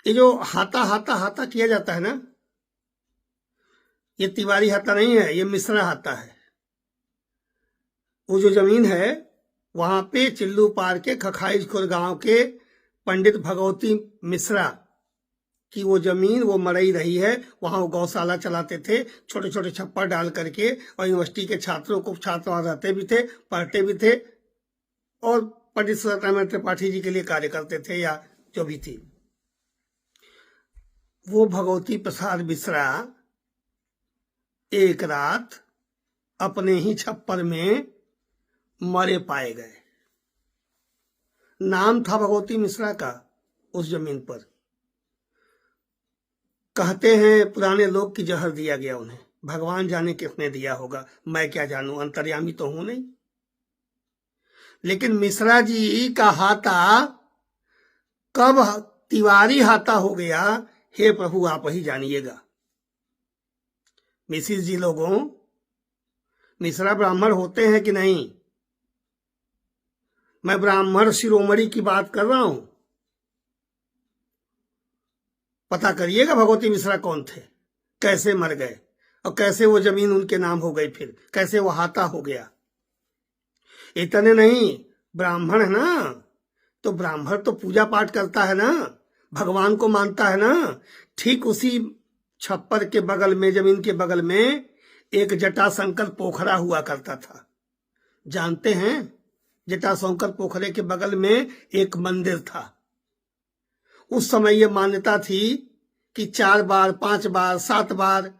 ये जो हाता हाता हाता किया जाता है ना, ये तिवारी हाता नहीं है, ये मिश्रा हाता है। वो जो जमीन है वहां पे चिल्लू पार के खखाईजपुर गांव के पंडित भगवती मिश्रा की वो जमीन, वो मरई रही है। वहां वो गौशाला चलाते थे, छोटे छोटे छप्पर डाल करके, और यूनिवर्सिटी के छात्र वहां रहते भी थे, पढ़ते भी थे, और पंडित सत्यनारायण त्रिपाठी जी के लिए कार्य करते थे, या जो भी थी। वो भगवती प्रसाद मिश्रा एक रात अपने ही छप्पर में मरे पाए गए। नाम था भगवती मिश्रा का उस जमीन पर। कहते हैं पुराने लोग कि जहर दिया गया उन्हें, भगवान जाने किसने दिया होगा, मैं क्या जानूं, अंतर्यामी तो हूं नहीं। लेकिन मिश्रा जी का हाथा कब तिवारी हाथा हो गया, हे प्रभु आप ही जानिएगा। मिसिस जी लोगों, मिश्रा ब्राह्मण होते हैं कि नहीं? मैं ब्राह्मण शिरोमणि की बात कर रहा हूं। पता करिएगा भगवती मिश्रा कौन थे, कैसे मर गए, और कैसे वो जमीन उनके नाम हो गई, फिर कैसे वो हाथा हो गया। इतने नहीं, ब्राह्मण है ना, तो ब्राह्मण तो पूजा पाठ करता है ना, भगवान को मानता है ना। ठीक उसी छप्पर के बगल में, जमीन के बगल में एक जटाशंकर पोखरा हुआ करता था। जानते हैं, जटाशंकर पोखरे के बगल में एक मंदिर था। उस समय यह मान्यता थी कि 4 बार 5 बार 7 बार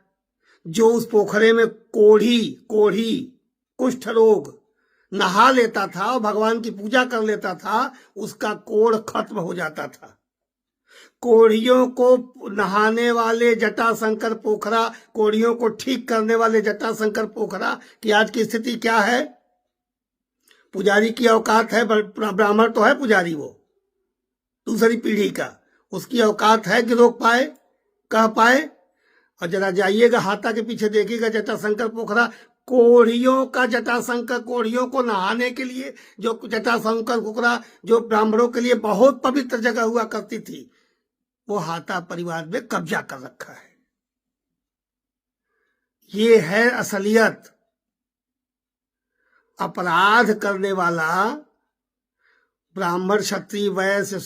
जो उस पोखरे में कोढ़ी कुष्ठ रोग नहा लेता था और भगवान की पूजा कर लेता था, उसका कोढ़ खत्म हो जाता था। कोढ़ियों को नहाने वाले जटाशंकर पोखरा, कोढ़ियों को ठीक करने वाले जटाशंकर पोखरा की आज की स्थिति क्या है? पुजारी की औकात है, ब्राह्मण तो है पुजारी, वो दूसरी पीढ़ी का, उसकी औकात है कि रोक पाए, कह पाए। और जरा जाइएगा हाथा के पीछे देखिएगा जटाशंकर पोखरा, कोढ़ियों का जटाशंकर, कोढ़ियों को नहाने के लिए जो जटाशंकर पोखरा जो ब्राह्मणों के लिए बहुत पवित्र जगह हुआ करती थी, वो हाथा परिवार में कब्जा कर रखा है। ये है असलियत। अपराध करने वाला ब्राह्मण क्षत्रिय वैश्य